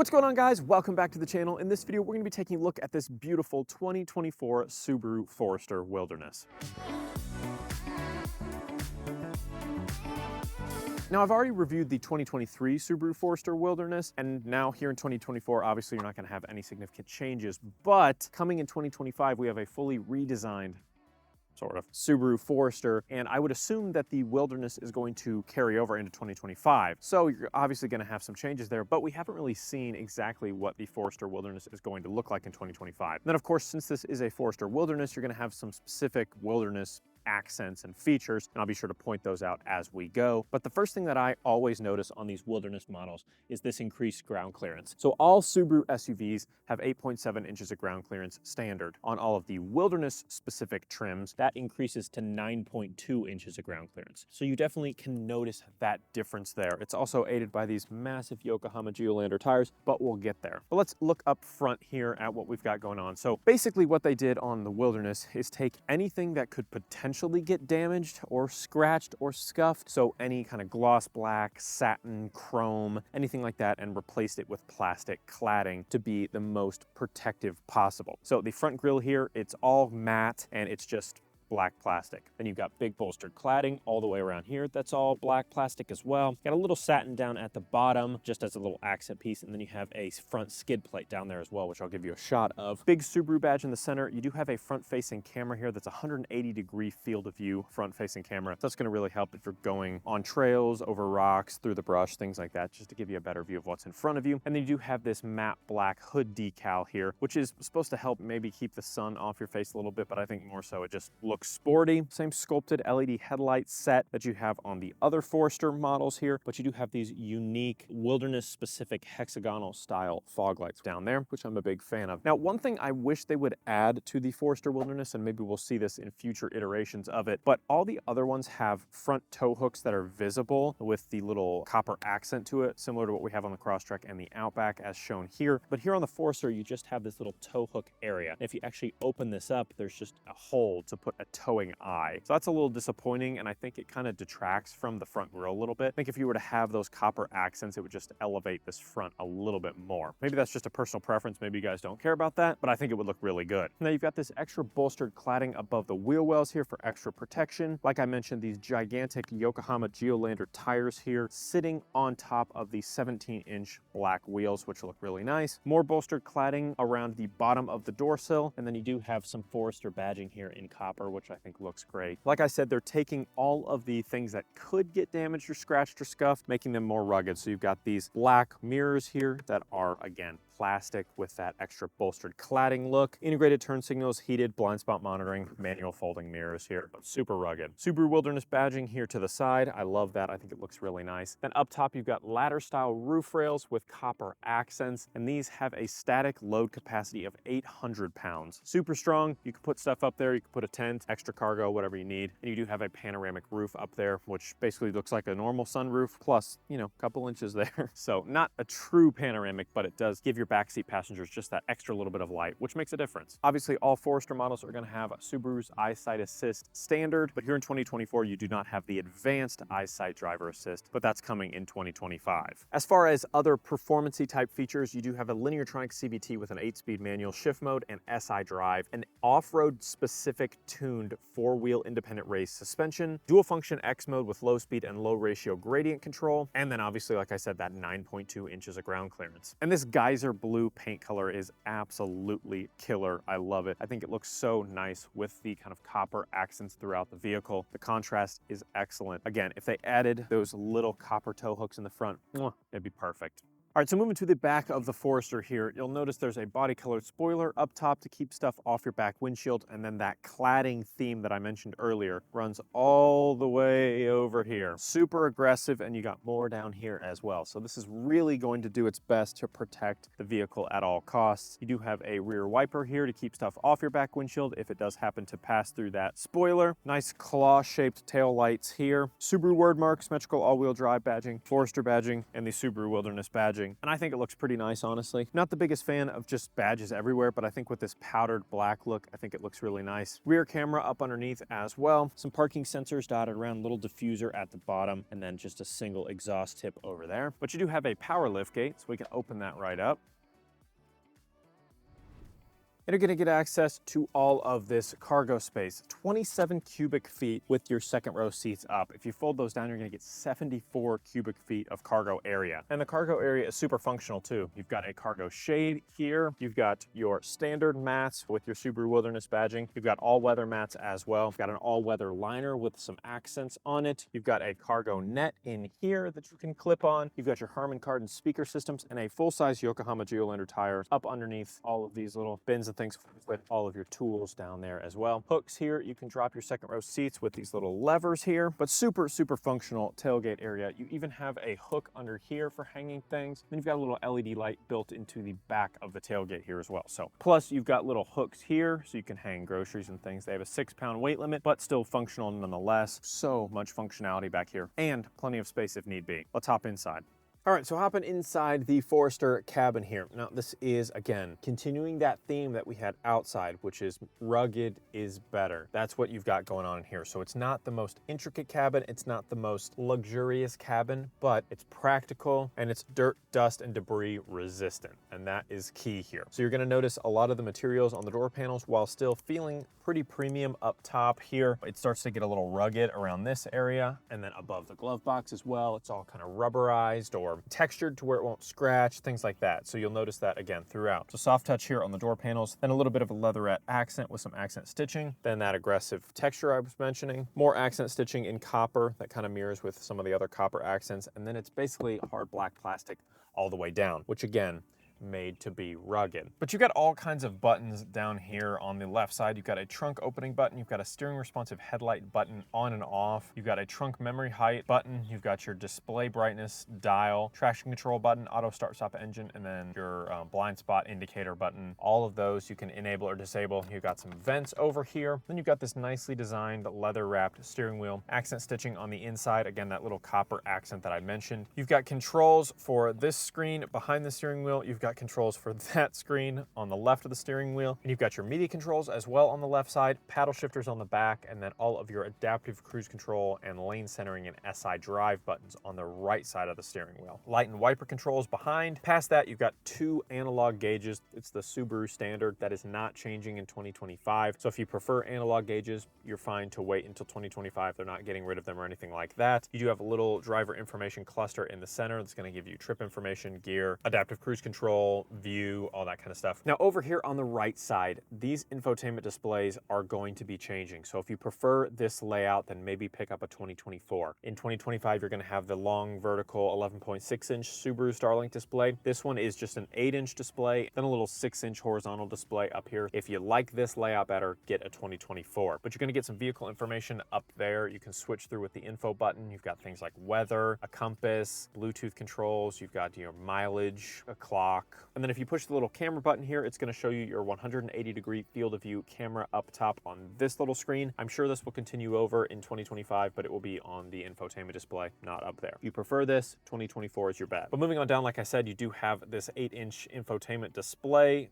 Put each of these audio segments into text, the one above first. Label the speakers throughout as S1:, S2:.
S1: What's going on, guys? Welcome back to the channel. In this video, we're going to be taking a look at this beautiful 2024 Subaru Forester Wilderness. Now, I've already reviewed the 2023 Subaru Forester Wilderness, and now here in 2024, obviously you're not going to have any significant changes, but coming in 2025, we have a fully redesigned sort of Subaru Forester, and I would assume that the Wilderness is going to carry over into 2025. So you're obviously going to have some changes there, but we haven't really seen exactly what the Forester Wilderness is going to look like in 2025. And then of course, since this is a Forester Wilderness, you're going to have some specific Wilderness accents and features, and I'll be sure to point those out as we go. But the first thing that I always notice on these Wilderness models is this increased ground clearance. So all Subaru SUVs have 8.7 inches of ground clearance standard. On all of the Wilderness specific trims, that increases to 9.2 inches of ground clearance. So you definitely can notice that difference there. It's also aided by these massive Yokohama Geolandar tires, but we'll get there. But let's look up front here at what we've got going on. So basically what they did on the Wilderness is take anything that could potentially get damaged or scratched or scuffed, so any kind of gloss black, satin, chrome, anything like that, and replaced it with plastic cladding to be the most protective possible. So the front grille here, it's all matte and it's just black plastic. Then you've got big bolstered cladding all the way around here. That's all black plastic as well. Got a little satin down at the bottom, just as a little accent piece. And then you have a front skid plate down there as well, which I'll give you a shot of. Big Subaru badge in the center. You do have a front facing camera here. That's a 180-degree field of view front facing camera. That's going to really help if you're going on trails, over rocks, through the brush, things like that, just to give you a better view of what's in front of you. And then you do have this matte black hood decal here, which is supposed to help maybe keep the sun off your face a little bit, but I think more so it just looks sporty. Same sculpted LED headlight set that you have on the other Forester models here, but you do have these unique Wilderness specific hexagonal style fog lights down there, which I'm a big fan of. Now, one thing I wish they would add to the Forester Wilderness, and maybe we'll see this in future iterations of it, but all the other ones have front tow hooks that are visible with the little copper accent to it, similar to what we have on the Crosstrek and the Outback as shown here. But here on the Forester, you just have this little tow hook area. If you actually open this up, there's just a hole to put a towing eye. So that's a little disappointing, and I think it kind of detracts from the front grille a little bit. I think if you were to have those copper accents, it would just elevate this front a little bit more. Maybe that's just a personal preference. Maybe you guys don't care about that, but I think it would look really good. Now you've got this extra bolstered cladding above the wheel wells here for extra protection. Like I mentioned, these gigantic Yokohama Geolandar tires here sitting on top of the 17-inch black wheels, which look really nice. More bolstered cladding around the bottom of the door sill, and then you do have some Forester badging here in copper, which I think looks great. Like I said, they're taking all of the things that could get damaged or scratched or scuffed, making them more rugged. So you've got these black mirrors here that are, again, plastic with that extra bolstered cladding look. Integrated turn signals, heated blind spot monitoring, manual folding mirrors here, but super rugged. Subaru Wilderness badging here to the side. I love that. I think it looks really nice. Then up top, you've got ladder style roof rails with copper accents, and these have a static load capacity of 800 pounds. Super strong. You can put stuff up there. You can put a tent, extra cargo, whatever you need. And you do have a panoramic roof up there, which basically looks like a normal sunroof plus, you know, a couple inches there. So not a true panoramic, but it does give your backseat passengers just that extra little bit of light, which makes a difference. Obviously, all Forester models are going to have Subaru's Eyesight Assist standard, but here in 2024, you do not have the advanced Eyesight Driver Assist, but that's coming in 2025. As far as other performance-y type features, you do have a linear tronic CVT with an 8-speed manual shift mode and SI drive, an off-road specific tuned 4-wheel independent race suspension, dual function X mode with low speed and low ratio gradient control, and then obviously, like I said, that 9.2 inches of ground clearance. And this geyser blue paint color is absolutely killer. I love it. I think it looks so nice with the kind of copper accents throughout the vehicle. The contrast is excellent. Again, if they added those little copper tow hooks in the front, it'd be perfect. All right, so moving to the back of the Forester here, you'll notice there's a body colored spoiler up top to keep stuff off your back windshield, and then that cladding theme that I mentioned earlier runs all the way over here. Super aggressive, and you got more down here as well. So this is really going to do its best to protect the vehicle at all costs. You do have a rear wiper here to keep stuff off your back windshield if it does happen to pass through that spoiler. Nice claw-shaped tail lights here. Subaru word mark, symmetrical all-wheel drive badging, Forester badging, and the Subaru Wilderness badging. badging, and I think it looks pretty nice, honestly. Not the biggest fan of just badges everywhere, but I think with this powdered black look, I think it looks really nice. Rear camera up underneath as well. Some parking sensors dotted around, little diffuser at the bottom, and then just a single exhaust tip over there. But you do have a power lift gate, so we can open that right up. And you're gonna get access to all of this cargo space, 27 cubic feet with your second row seats up. If you fold those down, you're gonna get 74 cubic feet of cargo area. And the cargo area is super functional too. You've got a cargo shade here. You've got your standard mats with your Subaru Wilderness badging. You've got all-weather mats as well. You've got an all-weather liner with some accents on it. You've got a cargo net in here that you can clip on. You've got your Harman Kardon speaker systems and a full-size Yokohama Geolandar tire up underneath all of these little bins and things with all of your tools down there as well. Hooks here, you can drop your second row seats with these little levers here, but super functional tailgate area. You even have a hook under here for hanging things. Then you've got a little LED light built into the back of the tailgate here as well. So plus you've got little hooks here so you can hang groceries and things. They have a 6-pound weight limit, but still functional nonetheless. So much functionality back here and plenty of space if need be. Let's hop inside. All right, so hopping inside the Forester cabin here. Now this is, again, continuing that theme that we had outside, which is rugged is better. That's what you've got going on in here. So it's not the most intricate cabin, it's not the most luxurious cabin, but it's practical and it's dirt, dust, and debris resistant. And that is key here. So you're gonna notice a lot of the materials on the door panels while still feeling pretty premium up top here. It starts to get a little rugged around this area and then above the glove box as well. It's all kind of rubberized or textured to where it won't scratch, things like that. So you'll notice that again throughout. So soft touch here on the door panels, then a little bit of a leatherette accent with some accent stitching, then that aggressive texture I was mentioning, more accent stitching in copper that kind of mirrors with some of the other copper accents, and then it's basically hard black plastic all the way down, which again, made to be rugged. But you've got all kinds of buttons down here on the left side. You've got a trunk opening button, you've got a steering responsive headlight button on and off, you've got a trunk memory height button, you've got your display brightness dial, traction control button, auto start stop engine, and then your blind spot indicator button. All of those you can enable or disable. You've got some vents over here. Then you've got this nicely designed leather wrapped steering wheel, accent stitching on the inside, again that little copper accent that I mentioned. You've got controls for this screen behind the steering wheel. You've got controls for that screen on the left of the steering wheel, and you've got your media controls as well on the left side, paddle shifters on the back, and then all of your adaptive cruise control and lane centering and SI drive buttons on the right side of the steering wheel. Light and wiper controls behind. Past that, you've got 2 analog gauges. It's the Subaru standard. That is not changing in 2025. So if you prefer analog gauges, you're fine to wait until 2025. They're not getting rid of them or anything like that. You do have a little driver information cluster in the center that's going to give you trip information, gear, adaptive cruise control, view, all that kind of stuff. Now over here on the right side, these infotainment displays are going to be changing. So if you prefer this layout, then maybe pick up a 2024. In 2025, you're going to have the long vertical 11.6-inch Subaru Starlink display. This one is just an 8-inch display, then a little 6-inch horizontal display up here. If you like this layout better, get a 2024. But you're going to get some vehicle information up there. You can switch through with the info button. You've got things like weather, a compass, Bluetooth controls. You've got your mileage, a clock. And then if you push the little camera button here, it's going to show you your 180-degree field of view camera up top on this little screen. I'm sure this will continue over in 2025, but it will be on the infotainment display, not up there. If you prefer this, 2024 is your bet. But moving on down, like I said, you do have this 8-inch infotainment display.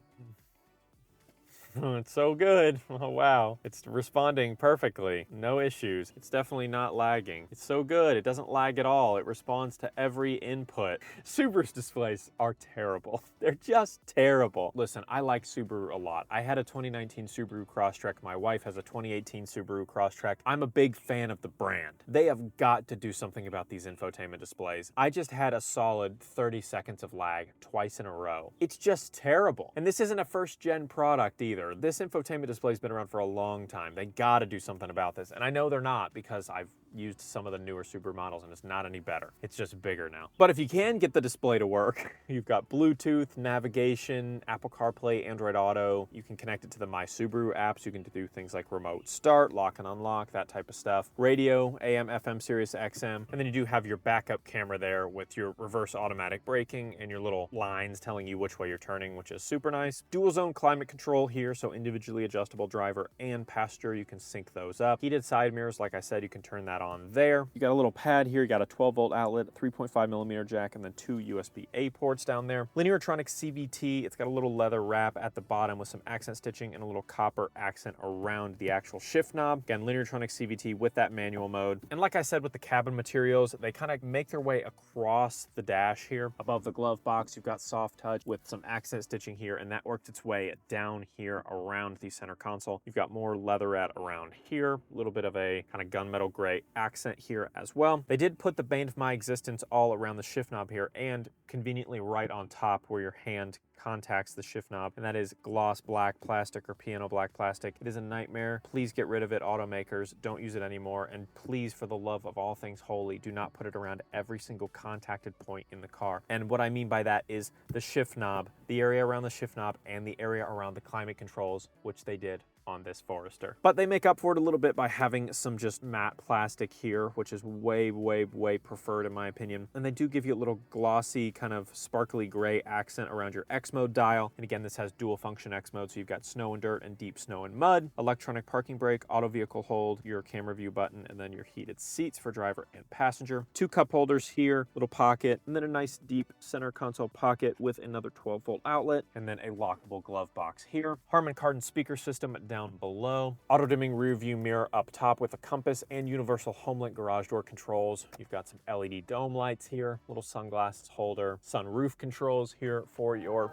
S1: It's so good. Oh, wow. It's responding perfectly. No issues. It's definitely not lagging. It's so good. It doesn't lag at all. It responds to every input. Subaru's displays are terrible. They're just terrible. Listen, I like Subaru a lot. I had a 2019 Subaru Crosstrek. My wife has a 2018 Subaru Crosstrek. I'm a big fan of the brand. They have got to do something about these infotainment displays. I just had a solid 30 seconds of lag twice in a row. It's just terrible. And this isn't a first-gen product either. This infotainment display has been around for a long time. They gotta do something about this. And I know they're not because I've used some of the newer Subaru models and it's not any better. It's just bigger now. But if you can get the display to work, you've got Bluetooth, navigation, Apple CarPlay, Android Auto. You can connect it to the My Subaru apps. You can do things like remote start, lock and unlock, that type of stuff. Radio, AM, FM, Sirius XM. And then you do have your backup camera there with your reverse automatic braking and your little lines telling you which way you're turning, which is super nice. Dual zone climate control here, so individually adjustable driver and passenger. You can sync those up. Heated side mirrors, like I said, you can turn that that on there. You got a little pad here. You got a 12-volt outlet, 3.5mm jack, and then 2 USB-A ports down there. Lineartronic CVT. It's got a little leather wrap at the bottom with some accent stitching and a little copper accent around the actual shift knob. Again, Lineartronic CVT with that manual mode. And like I said, with the cabin materials, they kind of make their way across the dash here. Above the glove box, you've got soft touch with some accent stitching here, and that worked its way down here around the center console. You've got more leatherette around here, a little bit of a kind of gunmetal gray accent here as well. They did put the bane of my existence all around the shift knob here and conveniently right on top where your hand contacts the shift knob, and that is gloss black plastic or piano black plastic. It is a nightmare. Please get rid of it, automakers. Don't use it anymore, and please, for the love of all things holy, do not put it around every single contacted point in the car. And what I mean by that is the shift knob, the area around the shift knob, and the area around the climate controls, which they did on this Forester. But they make up for it a little bit by having some just matte plastic here, which is way, way, way preferred in my opinion. And they do give you a little glossy, kind of sparkly gray accent around your X mode dial. And again, this has dual function X mode, so you've got snow and dirt and deep snow and mud, electronic parking brake, auto vehicle hold, your camera view button, and then your heated seats for driver and passenger. 2 cup holders here, little pocket, and then a nice deep center console pocket with another 12-volt outlet, and then a lockable glove box here. Harman Kardon speaker system down below. Auto dimming rear view mirror up top with a compass and universal HomeLink garage door controls. You've got some LED dome lights here, little sunglasses holder, sunroof controls here for your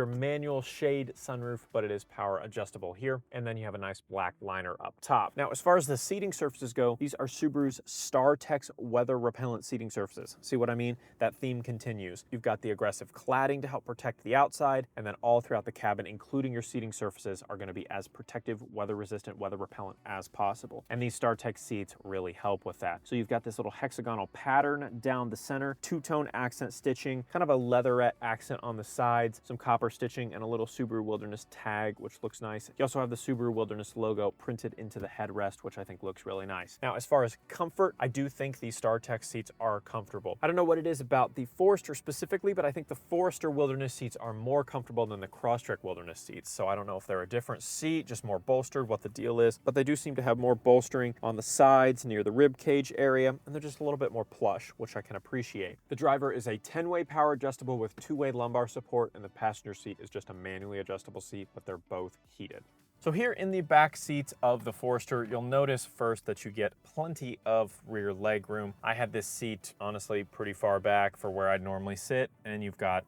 S1: manual shade sunroof, but it is power adjustable here. And then you have a nice black liner up top. Now, as far as the seating surfaces go, these are Subaru's StarTex weather repellent seating surfaces. See what I mean? That theme continues. You've got the aggressive cladding to help protect the outside, and then all throughout the cabin, including your seating surfaces, are going to be as protective, weather resistant, weather repellent as possible. And these StarTex seats really help with that. So you've got this little hexagonal pattern down the center, two-tone accent stitching, kind of a leatherette accent on the sides, some copper stitching, and a little Subaru Wilderness tag, which looks nice. You also have the Subaru Wilderness logo printed into the headrest, which I think looks really nice. Now, as far as comfort, I do think these StarTex seats are comfortable. I don't know what it is about the Forester specifically, but I think the Forester Wilderness seats are more comfortable than the Crosstrek Wilderness seats. So I don't know if they're a different seat, just more bolstered, what the deal is, but they do seem to have more bolstering on the sides near the rib cage area, and they're just a little bit more plush, which I can appreciate. The driver is a 10-way power adjustable with 2-way lumbar support, and the passenger seat is just a manually adjustable seat, but they're both heated. So here in the back seats of the Forester, you'll notice first that you get plenty of rear leg room. I had this seat honestly pretty far back for where I'd normally sit, and you've got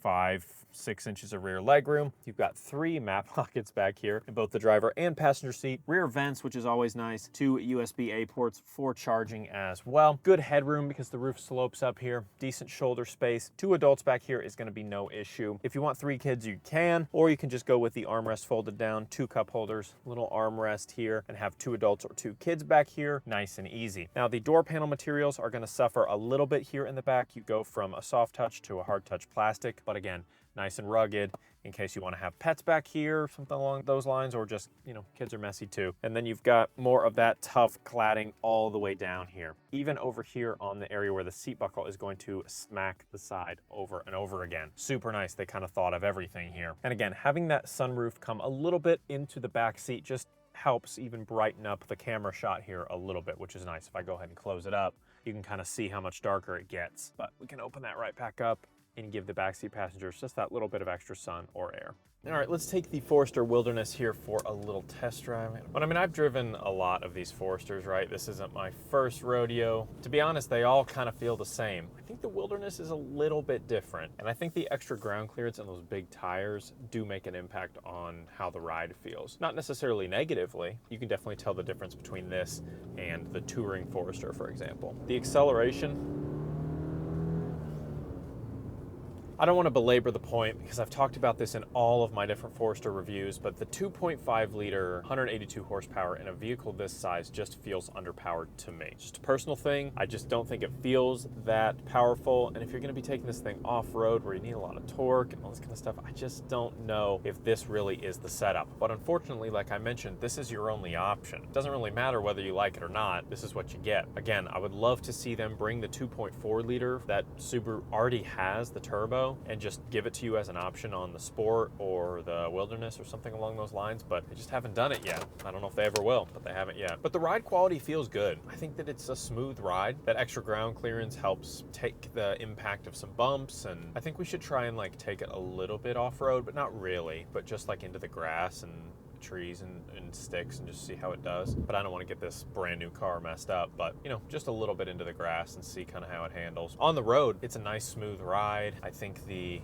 S1: 5-6 inches of rear leg room. You've got 3 map pockets back here in both the driver and passenger seat. Rear vents, which is always nice. 2 USB-A ports for charging as well. Good headroom because the roof slopes up here. Decent shoulder space. 2 adults back here is going to be no issue. If you want 3 kids, you can, or you can just go with the armrest folded down, 2 cup holders, little armrest here, and have 2 adults or 2 kids back here. Nice and easy. Now, the door panel materials are going to suffer a little bit here in the back. You go from a soft touch to a hard touch plastic, but again, nice and rugged in case you want to have pets back here, something along those lines, or just, you know, kids are messy too. And then you've got more of that tough cladding all the way down here. Even over here on the area where the seat buckle is going to smack the side over and over again. Super nice. They kind of thought of everything here. And again, having that sunroof come a little bit into the back seat just helps even brighten up the camera shot here a little bit, which is nice. If I go ahead and close it up, you can kind of see how much darker it gets. But we can open that right back up and give the backseat passengers just that little bit of extra sun or air. All right, let's take the Forester Wilderness here for a little test drive. But I mean, I've driven a lot of these Foresters, right? This isn't my first rodeo. To be honest, they all kind of feel the same. I think the Wilderness is a little bit different. And I think the extra ground clearance and those big tires do make an impact on how the ride feels. Not necessarily negatively. You can definitely tell the difference between this and the Touring Forester, for example. The acceleration, I don't want to belabor the point because I've talked about this in all of my different Forester reviews, but the 2.5 liter, 182 horsepower in a vehicle this size just feels underpowered to me. It's just a personal thing. I just don't think it feels that powerful. And if you're going to be taking this thing off-road where you need a lot of torque and all this kind of stuff, I just don't know if this really is the setup. But unfortunately, like I mentioned, this is your only option. It doesn't really matter whether you like it or not. This is what you get. Again, I would love to see them bring the 2.4 liter that Subaru already has, the turbo, ago and just give it to you as an option on the Sport or the Wilderness or something along those lines, but they just haven't done it yet. I don't know if they ever will, but they haven't yet. But the ride quality feels good. I think that it's a smooth ride. That extra ground clearance helps take the impact of some bumps, and I think we should try and like take it a little bit off-road, but not really, but just like into the grass and trees and sticks and just see how it does. But I don't want to get this brand new car messed up, but you know, just a little bit into the grass and see kind of how it handles. On the road, it's a nice smooth ride. I think it's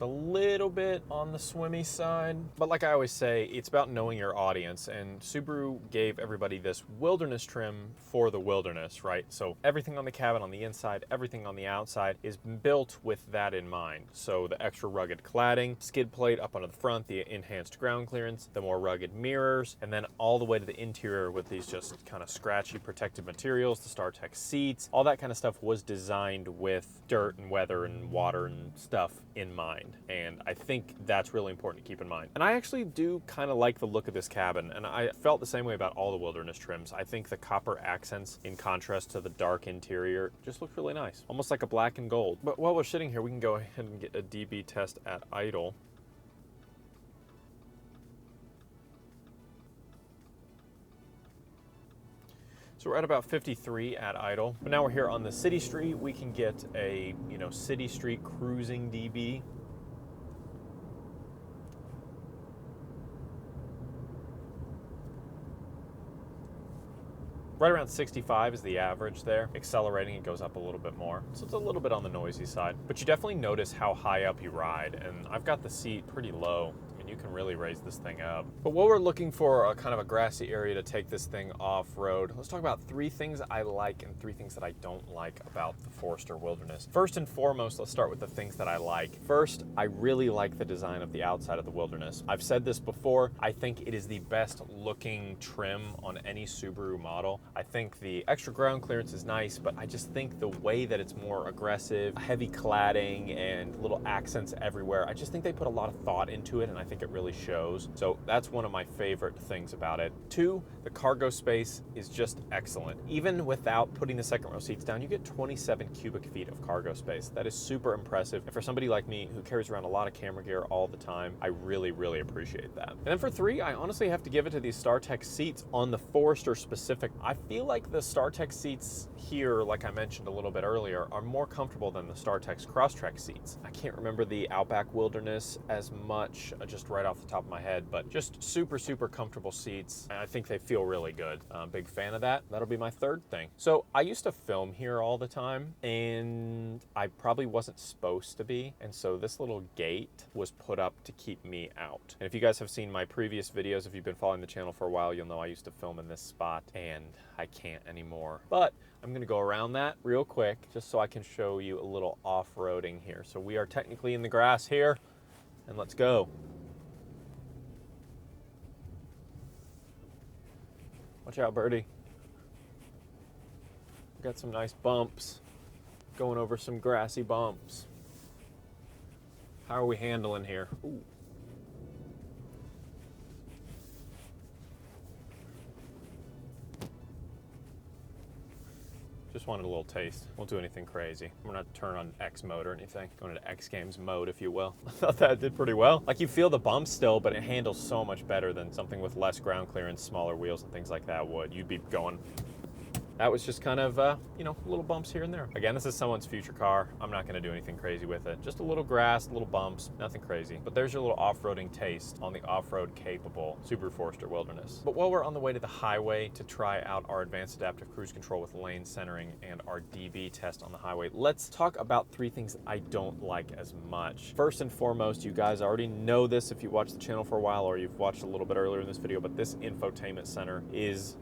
S1: a little bit on the swimmy side, but like I always say, it's about knowing your audience, and Subaru gave everybody this Wilderness trim for the Wilderness, right? So everything on the cabin on the inside, everything on the outside is built with that in mind. So the extra rugged cladding, skid plate up onto the front, the enhanced ground clearance, the more rugged mirrors, and then all the way to the interior with these just kind of scratchy protective materials, the StarTech seats, all that kind of stuff was designed with dirt and weather and water and stuff in mind. And I think that's really important to keep in mind. And I actually do kind of like the look of this cabin, and I felt the same way about all the Wilderness trims. I think the copper accents in contrast to the dark interior just look really nice, almost like a black and gold. But while we're sitting here, we can go ahead and get a DB test at idle. So we're at about 53 at idle, but now we're here on the city street. We can get a, you know, city street cruising DB. Right around 65 is the average there. Accelerating, it goes up a little bit more. So it's a little bit on the noisy side, but you definitely notice how high up you ride. And I've got the seat pretty low, and you can really raise this thing up. But while we're looking for a kind of a grassy area to take this thing off-road, let's talk about 3 things I like and 3 things that I don't like about the Forester Wilderness. First and foremost, let's start with the things that I like. First, I really like the design of the outside of the Wilderness. I've said this before, I think it is the best looking trim on any Subaru model. I think the extra ground clearance is nice, but I just think the way that it's more aggressive, heavy cladding and little accents everywhere, I just think they put a lot of thought into it, and I think it really shows. So that's one of my favorite things about it. 2, the cargo space is just excellent. Even without putting the second row seats down, you get 27 cubic feet of cargo space. That is super impressive. And for somebody like me who carries around a lot of camera gear all the time, I really, really appreciate that. And then for 3, I honestly have to give it to these StarTech seats on the Forester specific. I feel like the StarTech seats here, like I mentioned a little bit earlier, are more comfortable than the StarTech's Crosstrek seats. I can't remember the Outback Wilderness as much, just right off the top of my head, but just super, super comfortable seats. I think they feel really good. Big fan of that. That'll be my 3rd thing. So I used to film here all the time, and I probably wasn't supposed to be. And so this little gate was put up to keep me out. And if you guys have seen my previous videos, if you've been following the channel for a while, you'll know I used to film in this spot, and I can't anymore. But I'm gonna go around that real quick just so I can show you a little off-roading here. So we are technically in the grass here, and let's go. Watch out, birdie. We got some nice bumps, going over some grassy bumps. How are we handling here? Ooh. Just wanted a little taste. Won't do anything crazy. We're not turn on X mode or anything. Going into X Games mode, if you will. I thought that did pretty well. Like, you feel the bumps still, but it handles so much better than something with less ground clearance, smaller wheels and things like that would. You'd be going. That was just kind of, you know, little bumps here and there. Again, this is someone's future car. I'm not gonna do anything crazy with it. Just a little grass, little bumps, nothing crazy. But there's your little off-roading taste on the off-road capable Subaru Forester Wilderness. But while we're on the way to the highway to try out our advanced adaptive cruise control with lane centering and our DB test on the highway, let's talk about 3 things that I don't like as much. First and foremost, you guys already know this if you watched the channel for a while or you've watched a little bit earlier in this video, but this infotainment center is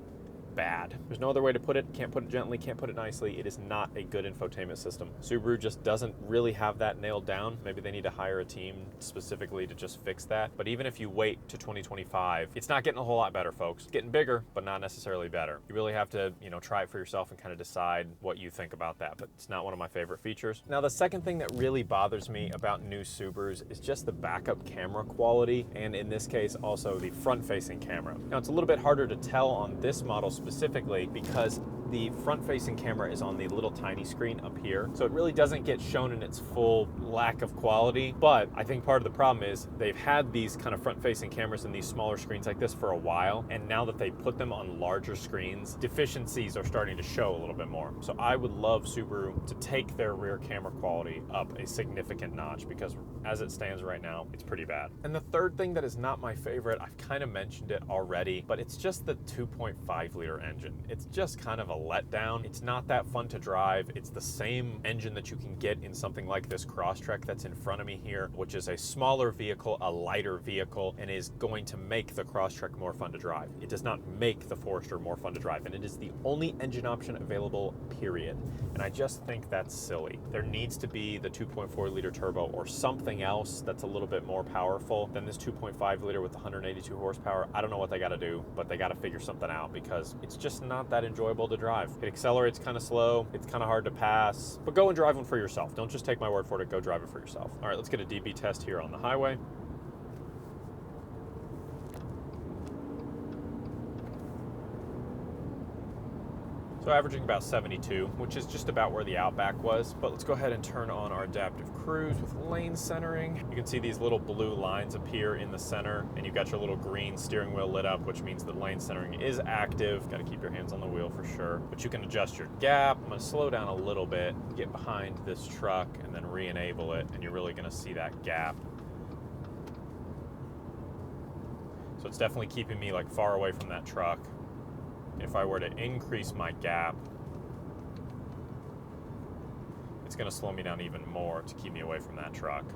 S1: bad. There's no other way to put it. Can't put it gently, can't put it nicely. It is not a good infotainment system. Subaru just doesn't really have that nailed down. Maybe they need to hire a team specifically to just fix that. But even if you wait to 2025, it's not getting a whole lot better, folks. It's getting bigger, but not necessarily better. You really have to, you know, try it for yourself and kind of decide what you think about that. But it's not one of my favorite features. Now, the second thing that really bothers me about new Subarus is just the backup camera quality, and in this case, also the front-facing camera. Now, it's a little bit harder to tell on this model specifically because the front-facing camera is on the little tiny screen up here, so it really doesn't get shown in its full lack of quality. But I think part of the problem is they've had these kind of front-facing cameras in these smaller screens like this for a while, and now that they put them on larger screens, deficiencies are starting to show a little bit more. So I would love Subaru to take their rear camera quality up a significant notch, because as it stands right now, it's pretty bad. And the third thing that is not my favorite, I've kind of mentioned it already, but it's just the 2.5 liter engine. It's just kind of a letdown. It's not that fun to drive. It's the same engine that you can get in something like this Crosstrek that's in front of me here, which is a smaller vehicle, a lighter vehicle, and is going to make the Crosstrek more fun to drive. It does not make the Forester more fun to drive, and it is the only engine option available, period. And I just think that's silly. There needs to be the 2.4 liter turbo or something else that's a little bit more powerful than this 2.5 liter with 182 horsepower. I don't know what they got to do, but they got to figure something out, because it's just not that enjoyable to drive. It accelerates kind of slow. It's kind of hard to pass, but go and drive one for yourself. Don't just take my word for it. Go drive it for yourself. All right, let's get a DB test here on the highway. So averaging about 72, which is just about where the Outback was. But let's go ahead and turn on our adaptive cruise with lane centering. You can see these little blue lines appear in the center, and you've got your little green steering wheel lit up, which means that lane centering is active. Got to keep your hands on the wheel for sure. But you can adjust your gap. I'm going to slow down a little bit, get behind this truck, and then re-enable it, and you're really going to see that gap. So it's definitely keeping me like far away from that truck. If I were to increase my gap, it's going to slow me down even more to keep me away from that truck.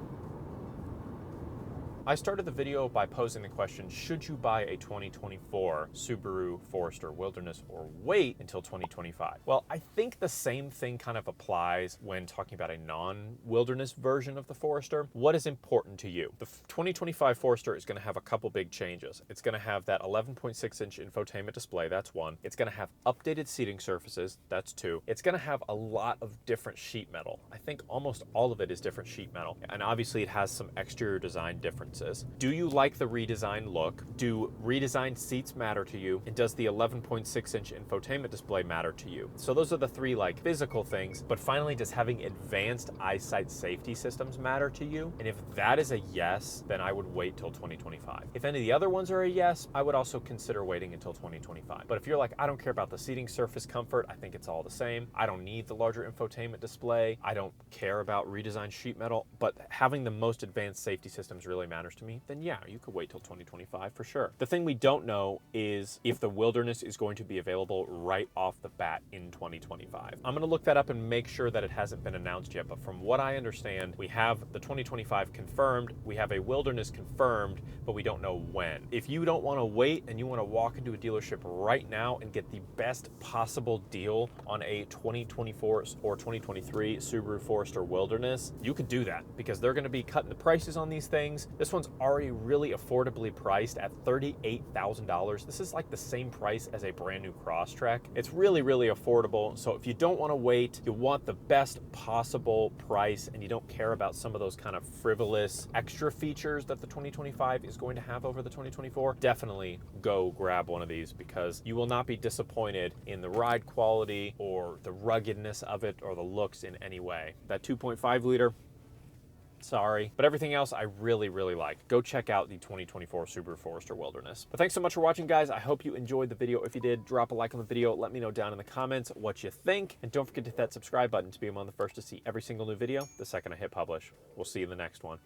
S1: I started the video by posing the question, should you buy a 2024 Subaru Forester Wilderness or wait until 2025? Well, I think the same thing kind of applies when talking about a non-wilderness version of the Forester. What is important to you? The 2025 Forester is going to have a couple big changes. It's going to have that 11.6-inch infotainment display, that's one. It's going to have updated seating surfaces, that's two. It's going to have a lot of different sheet metal. I think almost all of it is different sheet metal. And obviously it has some exterior design differences. Do you like the redesigned look? Do redesigned seats matter to you? And does the 11.6-inch infotainment display matter to you? So those are the three like physical things, but finally, does having advanced eyesight safety systems matter to you? And if that is a yes, then I would wait till 2025. If any of the other ones are a yes, I would also consider waiting until 2025. But if you're like, I don't care about the seating surface comfort, I think it's all the same. I don't need the larger infotainment display. I don't care about redesigned sheet metal, but having the most advanced safety systems really matters to me, then yeah, you could wait till 2025 for sure. The thing we don't know is if the Wilderness is going to be available right off the bat in 2025. I'm going to look that up and make sure that it hasn't been announced yet, but from what I understand, we have the 2025 confirmed, we have a Wilderness confirmed, but we don't know when. If you don't want to wait and you want to walk into a dealership right now and get the best possible deal on a 2024 or 2023 Subaru Forester Wilderness, you could do that, because they're going to be cutting the prices on these things. This one's already really affordably priced at $38,000. This is like the same price as a brand new Crosstrek. It's really, really affordable. So if you don't want to wait, you want the best possible price, and you don't care about some of those kind of frivolous extra features that the 2025 is going to have over the 2024, definitely go grab one of these, because you will not be disappointed in the ride quality or the ruggedness of it or the looks in any way. That 2.5 liter, sorry, but everything else I really, really like. Go check out the 2024 Subaru Forester Wilderness. But thanks so much for watching, guys. I hope you enjoyed the video. If you did, drop a like on the video. Let me know down in the comments what you think. And don't forget to hit that subscribe button to be among the first to see every single new video the second I hit publish. We'll see you in the next one.